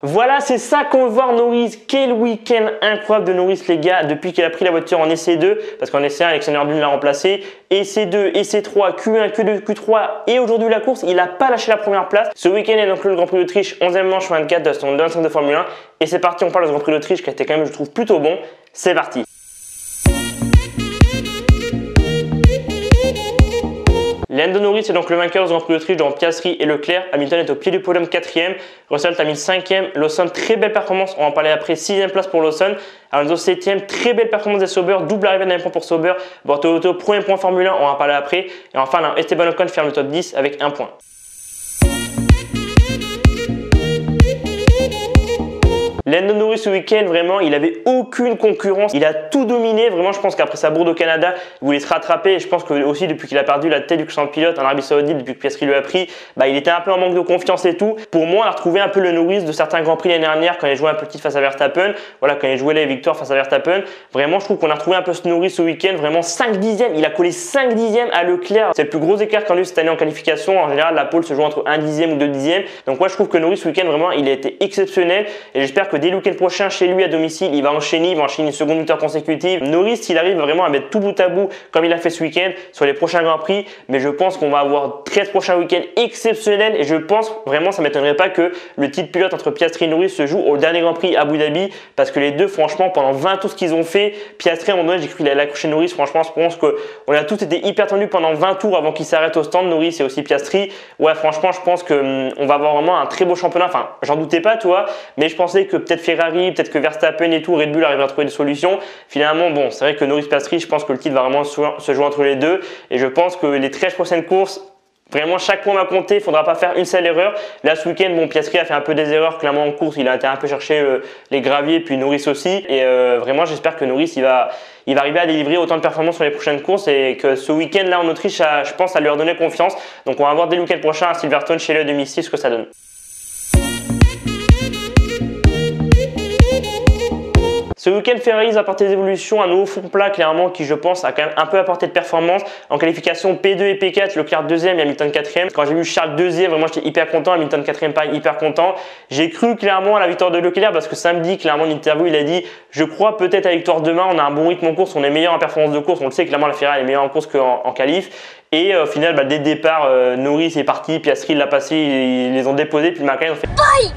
Voilà, c'est ça qu'on veut voir Norris. Quel week-end incroyable de Norris, les gars, depuis qu'il a pris la voiture en essai 2, parce qu'en essai 1, Alexander Albon l'a remplacé. Essai 2, essai 3, Q1, Q2, Q3 et aujourd'hui la course, il n'a pas lâché la première place. Ce week-end est donc le Grand Prix d'Autriche, 11e manche 24 de son 25 de Formule 1. Et c'est parti, on parle du Grand Prix d'Autriche qui a été quand même, je trouve, plutôt bon. C'est parti. Lando Norris est donc le vainqueur du Grand Prix d'Autriche devant Piastri et Leclerc. Hamilton est au pied du podium 4e. Russell termine 5e. Lawson, très belle performance. On va en parler après. 6e place pour Lawson. Alonso 7e. Très belle performance des Sauber. Double arrivée d'un point pour Sauber. Bortolotto, premier point Formule 1. On va en parler après. Et enfin, là, Esteban Ocon ferme le top 10 avec 1 point. Lando Norris ce week-end, vraiment, il avait aucune concurrence. Il a tout dominé. Vraiment, je pense qu'après sa bourde au Canada, il voulait se rattraper. Et je pense que aussi, depuis qu'il a perdu la tête du classement de pilote en Arabie Saoudite, depuis que Piastri lui a pris, il était un peu en manque de confiance et tout. Pour moi, on a retrouvé un peu le Norris de certains Grands Prix l'année dernière quand il jouait un petit face à Verstappen. Voilà, quand il jouait les victoires face à Verstappen. Vraiment, je trouve qu'on a retrouvé un peu ce Norris ce week-end. Vraiment, 5 dixièmes. Il a collé 5 dixièmes à Leclerc. C'est le plus gros écart qu'on a eu cette année en qualification. En général, la pole se joue entre 1 dixième ou 2 dixièmes. Donc, moi, je trouve que Norris ce week-end, vraiment, il a été exceptionnel. Et j'espère que dès le week-end prochain, chez lui à domicile, il va enchaîner une seconde victoire consécutive. Norris, s'il arrive vraiment à mettre tout bout à bout comme il a fait ce week-end sur les prochains Grands Prix, mais je pense qu'on va avoir 13 prochains week-ends exceptionnels et je pense vraiment, ça ne m'étonnerait pas que le titre pilote entre Piastri et Norris se joue au dernier Grand Prix à Abu Dhabi parce que les deux, franchement, pendant 20 tours ce qu'ils ont fait, Piastri à un moment donné, j'ai cru qu'il allait accrocher Norris. Franchement, je pense qu'on a tous été hyper tendus pendant 20 tours avant qu'il s'arrête au stand. Norris et aussi Piastri. Ouais, franchement, je pense qu'on va avoir vraiment un très beau championnat. Enfin, j'en doutais pas, tu vois, mais je pensais que peut-être Ferrari, peut-être que Verstappen et tout, Red Bull arrivera à trouver des solutions. Finalement, bon, c'est vrai que Norris-Piastri, je pense que le titre va vraiment se jouer entre les deux. Et je pense que les 13 prochaines courses, vraiment, chaque point va compter. Il ne faudra pas faire une seule erreur. Là, ce week-end, bon, Piastri a fait un peu des erreurs. Clairement, en course, il a été un peu chercher les graviers, puis Norris aussi. Et vraiment, j'espère que Norris, il va arriver à délivrer autant de performances sur les prochaines courses et que ce week-end, là, en Autriche, je pense, ça lui redonner confiance. Donc, on va voir dès le week-end prochain à Silverstone, chez le 2006, ce que ça donne. Ce week-end, Ferrari a apporté des évolutions, un nouveau fond plat clairement qui je pense a quand même un peu apporté de performance. En qualification P2 et P4, Leclerc 2e et Hamilton 4e. Quand j'ai vu Charles 2e, vraiment j'étais hyper content, Hamilton 4e pareil, hyper content. J'ai cru clairement à la victoire de Leclerc parce que samedi, clairement en interview, il a dit « Je crois peut-être à la victoire demain, on a un bon rythme en course, on est meilleur en performance de course. » On le sait, clairement la Ferrari est meilleure en course qu'en qualif. Et au final, dès le départ, Norris est parti, Piastri l'a passé, ils les ont déposés, puis le McLaren ont fait bye.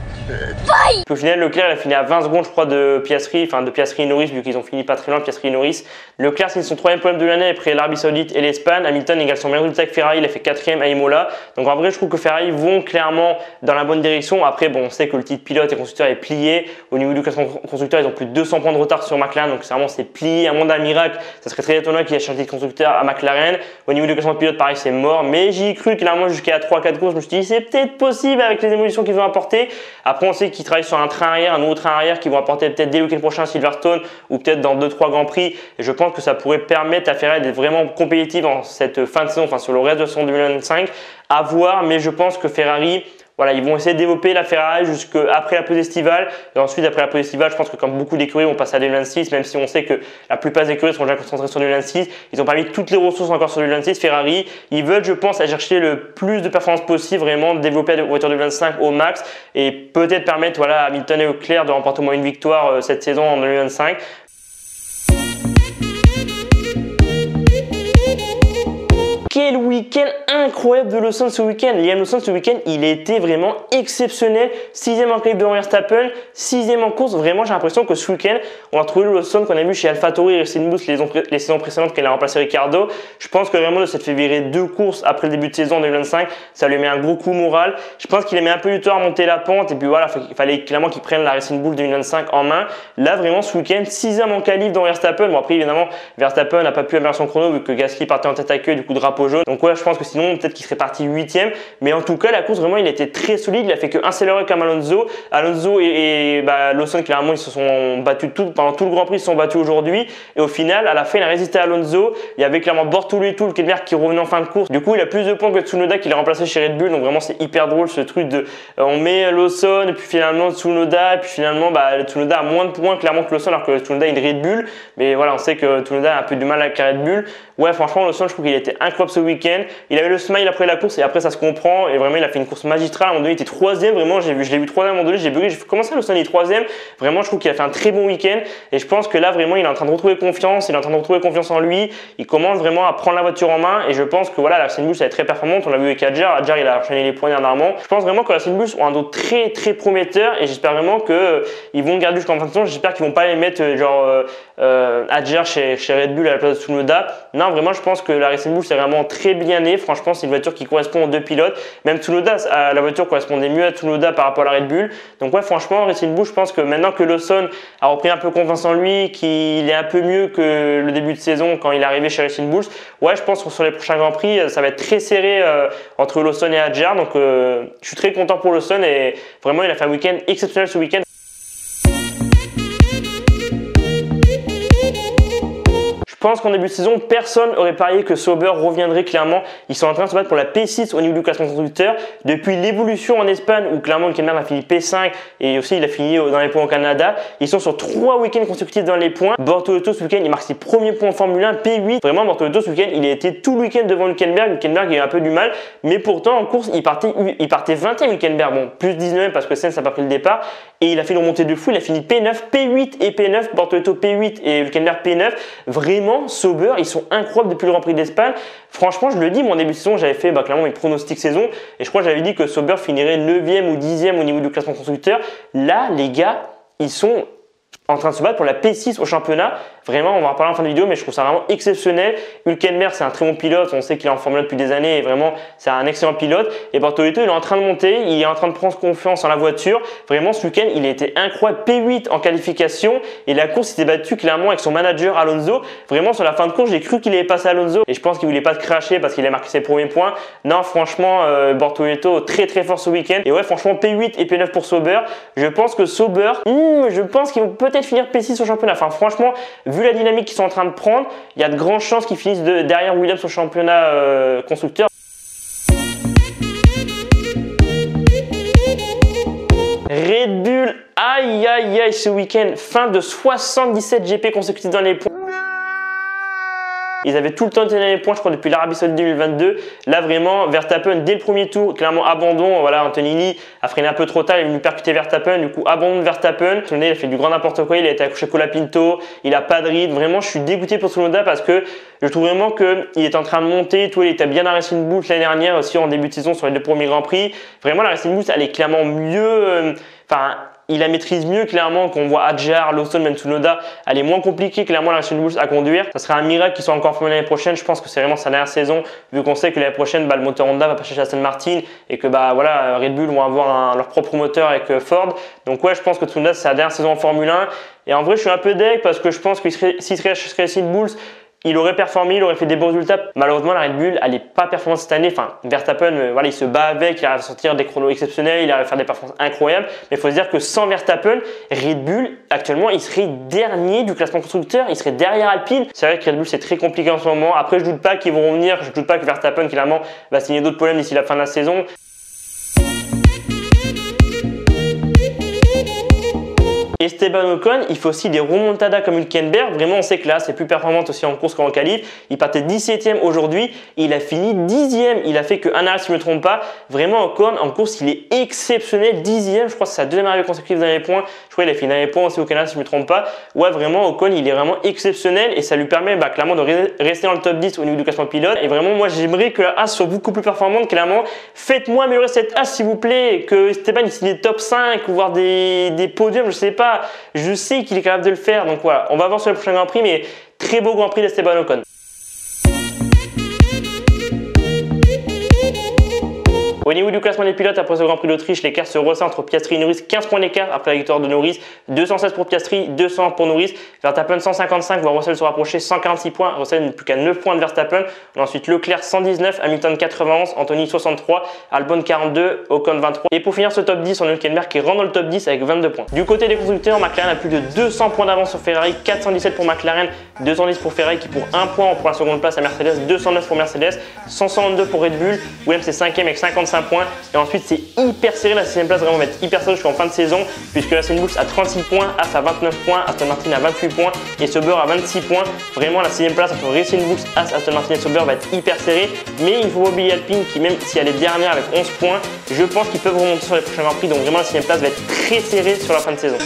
Puis au final, Leclerc il a fini à 20 secondes, je crois, de Piastri et Norris, vu qu'ils ont fini pas très loin, Piastri et Norris. Leclerc, c'est son 3e podium de l'année après l'Arabie Saoudite et l'Espagne. Hamilton égale son meilleur résultat que Ferrari, il a fait 4e à Imola. Donc en vrai, je trouve que Ferrari vont clairement dans la bonne direction. Après, bon, on sait que le titre pilote et constructeur est plié. Au niveau du classement constructeur, ils ont plus de 200 points de retard sur McLaren, donc c'est plié. À moins d'un miracle, ça serait très étonnant qu'il ait changé de constructeur à McLaren. Au niveau du classement de pilote, pareil, c'est mort. Mais j'y ai cru clairement jusqu'à 3-4 courses. Je me suis dit, c'est peut-être possible avec les évolutions qu'ils vont apporter. Après, on sait qu'ils travaillent sur un train arrière, un nouveau train arrière qui vont apporter peut-être dès le week-end prochain à Silverstone ou peut-être dans 2-3 Grands Prix. Et je pense que ça pourrait permettre à Ferrari d'être vraiment compétitive en cette fin de saison, enfin sur le reste de son 2025. À voir, mais je pense que Ferrari, voilà, ils vont essayer de développer la Ferrari jusqu'après la pause estivale. Et ensuite, après la pause estivale, je pense que comme beaucoup d'écuries vont passer à 2026, même si on sait que la plupart des écuries sont déjà concentrées sur 2026, ils n'ont pas mis toutes les ressources encore sur 2026. Ferrari, ils veulent, je pense, à chercher le plus de performances possible, vraiment développer la voiture 2025 au max et peut-être permettre à Hamilton et Leclerc de remporter au moins une victoire cette saison en 2025. Quel week-end incroyable de Lawson ce week-end. Liam Lawson ce week-end, il était vraiment exceptionnel. 6e en qualif devant Verstappen, 6e en course. Vraiment, j'ai l'impression que ce week-end, on a trouvé le Lawson qu'on a vu chez AlphaTauri et Racing Bulls les saisons précédentes qu'elle a remplacé Ricciardo. Je pense que vraiment de s'être fait virer 2 courses après le début de saison en 2025, ça lui met un gros coup moral. Je pense qu'il a mis un peu du temps à monter la pente et puis voilà, il fallait clairement qu'il prenne la Racing Bull 2025 en main. Là, vraiment, ce week-end, 6e en qualif dans Verstappen. Bon, après, évidemment, Verstappen n'a pas pu améliorer son chrono vu que Gasly partait en tête à queue, du coup, drapeau jaune. Donc ouais, je pense que sinon peut-être qu'il serait parti 8e, mais en tout cas la course vraiment il était très solide, il a fait que un seul erreur comme Alonso et Lawson clairement ils se sont battus pendant tout le Grand Prix, ils se sont battus aujourd'hui et au final à la fin il a résisté à Alonso, il y avait clairement Bortoleto le Kenberg qui revenait en fin de course, du coup il a plus de points que Tsunoda qui l'a remplacé chez Red Bull, donc vraiment c'est hyper drôle ce truc de on met Lawson et puis finalement Tsunoda et puis finalement Tsunoda a moins de points clairement que Lawson alors que Tsunoda est une Red Bull, mais voilà on sait que Tsunoda a un peu du mal avec la Red Bull. Ouais, franchement, Lawson, je trouve qu'il était incroyable ce week-end. Il avait le smile après la course et après ça se comprend. Et vraiment, il a fait une course magistrale. À un moment donné, il était troisième. Vraiment, je l'ai vu troisième à un moment donné. J'ai bugué. Comment ça, Lawson est troisième? Vraiment, je trouve qu'il a fait un très bon week-end. Et je pense que là, vraiment, il est en train de retrouver confiance. Il est en train de retrouver confiance en lui. Il commence vraiment à prendre la voiture en main. Et je pense que voilà, la Racing Bulls, elle est très performante. On l'a vu avec Adjar. Adjar, il a enchaîné les points dernièrement. Je pense vraiment que la Racing Bulls ont un dos très, très prometteur. Et j'espère vraiment qu'ils vont garder jusqu'en fin de saison. J'espère qu'ils vont pas les mettre Adjar chez Red Bull à la place de Tsunoda. Non, vraiment, je pense que la Racing Bull c'est vraiment très bien né. Franchement, c'est une voiture qui correspond aux deux pilotes. Même Tsunoda, la voiture correspondait mieux à Tsunoda par rapport à la Red Bull. Donc ouais, franchement, Racing Bull, je pense que maintenant que Lawson a repris un peu confiance en lui, qu'il est un peu mieux que le début de saison quand il est arrivé chez Racing Bulls, ouais, je pense que sur les prochains Grands Prix, ça va être très serré entre Lawson et Adjar. Donc je suis très content pour Lawson et vraiment, il a fait un week-end exceptionnel ce week-end. Je pense qu'en début de saison, personne n'aurait parié que Sauber reviendrait clairement. Ils sont en train de se battre pour la P6 au niveau du classement constructeur. Depuis l'évolution en Espagne, où clairement Hülkenberg a fini P5 et aussi il a fini dans les points au Canada, ils sont sur 3 week-ends consécutifs dans les points. Bortoleto ce week-end, il marque ses premiers points en Formule 1, P8. Vraiment, Bortoleto ce week-end, il a été tout le week-end devant Hülkenberg. Hülkenberg a eu un peu du mal, mais pourtant en course, il partait 20e Hülkenberg. Bon, plus 19e parce que Sainz n'a pas pris le départ. Et il a fait une remontée de fou, il a fini P9, P8 et P9, Bortoleto P8 et Hülkenberg P9. Vraiment, Sauber, ils sont incroyables depuis le Grand Prix d'Espagne. Franchement, je le dis, mon début de saison, j'avais fait clairement mes pronostics saison et je crois que j'avais dit que Sauber finirait 9e ou 10e au niveau du classement constructeur. Là, les gars, ils sont en train de se battre pour la P6 au championnat. Vraiment, on va en parler en fin de vidéo, mais je trouve ça vraiment exceptionnel. Hülkenberg, c'est un très bon pilote. On sait qu'il est en Formule 1 depuis des années et vraiment, c'est un excellent pilote. Et Bortoleto, il est en train de monter. Il est en train de prendre confiance en la voiture. Vraiment, ce week-end, il a été incroyable. P8 en qualification. Et la course, il s'est battu clairement avec son manager Alonso. Vraiment, sur la fin de course, j'ai cru qu'il allait passer Alonso. Et je pense qu'il voulait pas se cracher parce qu'il a marqué ses premiers points. Non, franchement, Bortoleto, très très fort ce week-end. Et ouais, franchement, P8 et P9 pour Sauber. Je pense que Sauber, je pense qu'ils vont peut-être finir P6 au championnat. Enfin, franchement, vu la dynamique qu'ils sont en train de prendre, il y a de grandes chances qu'ils finissent derrière Williams au championnat constructeur. Red Bull, aïe aïe aïe ce week-end, fin de 77 GP consécutifs dans les points. Ils avaient tout le temps de tenir les points, je crois, depuis l'Arabie Saoudite 2022. Là, vraiment, Verstappen, dès le premier tour, clairement abandon. Voilà, Antonini a freiné un peu trop tard, il est venu percuter Verstappen. Du coup, abandon de Verstappen. Il a fait du grand n'importe quoi, il a été accroché Colapinto, il a pas de rythme. Vraiment, je suis dégoûté pour Tsunoda parce que je trouve vraiment qu'il est en train de monter. Tout, il était bien à Racing Bulls l'année dernière aussi en début de saison sur les 2 premiers Grands Prix. Vraiment, la Racing Bulls, elle est clairement mieux. Il la maîtrise mieux clairement qu'on voit Adjar, Lawson, même Tsunoda. Elle est moins compliquée clairement la Racing Bulls à conduire. Ça serait un miracle qu'ils soient encore formés l'année prochaine. Je pense que c'est vraiment sa dernière saison vu qu'on sait que l'année prochaine le moteur Honda va passer chez Aston Martin et que voilà, Red Bull vont avoir leur propre moteur avec Ford. Donc ouais, je pense que Tsunoda c'est sa dernière saison en Formule 1. Et en vrai, je suis un peu deg parce que je pense que s'il serait chez Racing Bulls, il aurait performé, il aurait fait des bons résultats. Malheureusement, la Red Bull, elle n'est pas performante cette année. Enfin, Verstappen, voilà, il se bat avec, il arrive à sortir des chronos exceptionnels, il arrive à faire des performances incroyables. Mais il faut se dire que sans Verstappen, Red Bull, actuellement, il serait dernier du classement constructeur, il serait derrière Alpine. C'est vrai que Red Bull, c'est très compliqué en ce moment. Après, je doute pas qu'ils vont revenir, je doute pas que Verstappen, clairement, va signer d'autres problèmes d'ici la fin de la saison. Esteban Ocon, il fait aussi des remontadas comme Hülkenberg. Vraiment, on sait que là, c'est plus performant aussi en course qu'en qualif. Il partait 17e aujourd'hui. Il a fini 10e. Il a fait que un arrêt, si je ne me trompe pas. Vraiment, Ocon, en course, il est exceptionnel. 10e, je crois que c'est sa deuxième arrivée consécutive dans les points. Je crois qu'il a fait dans les points aussi au Canada, si je ne me trompe pas. Ouais, vraiment, Ocon, il est vraiment exceptionnel et ça lui permet clairement de rester dans le top 10 au niveau du classement pilote. Et vraiment, moi, j'aimerais que la Haas soit beaucoup plus performante. Clairement, faites-moi améliorer cette Haas, s'il vous plaît. Que Esteban, il signe des top 5 ou voire des podiums, je sais pas. Je sais qu'il est capable de le faire, donc voilà, on va voir sur le prochain Grand Prix, mais très beau Grand Prix d'Esteban Ocon. Au niveau du classement des pilotes, après ce Grand Prix d'Autriche, l'écart se resserre entre Piastri et Norris. 15 points d'écart après la victoire de Norris. 216 pour Piastri, 200 pour Norris. Verstappen 155, voire Russell se rapprocher. 146 points. Russell n'est plus qu'à 9 points de Verstappen. Ensuite, Leclerc 119, Hamilton 91, Anthony 63, Albon 42, Ocon 23. Et pour finir ce top 10, on a Hülkenberg qui rentre dans le top 10 avec 22 points. Du côté des constructeurs, McLaren a plus de 200 points d'avance sur Ferrari. 417 pour McLaren, 210 pour Ferrari qui pour 1 point prend la seconde place à Mercedes. 209 pour Mercedes, 162 pour Red Bull. Williams est 5e avec 55 25 points. Et ensuite, c'est hyper serré. La 6ème place vraiment va être hyper serrée jusqu'en fin de saison, puisque Racing Bulls a 36 points, As a 29 points, Aston Martin a 28 points et Sauber a 26 points. Vraiment, la 6ème place entre Racing Bulls, As, Aston Martin et Sauber va être hyper serrée. Mais il ne faut pas oublier Alpine qui, même si elle est dernière avec 11 points, je pense qu'ils peuvent remonter sur les prochains Grands Prix. Donc vraiment, la 6ème place va être très serrée sur la fin de saison.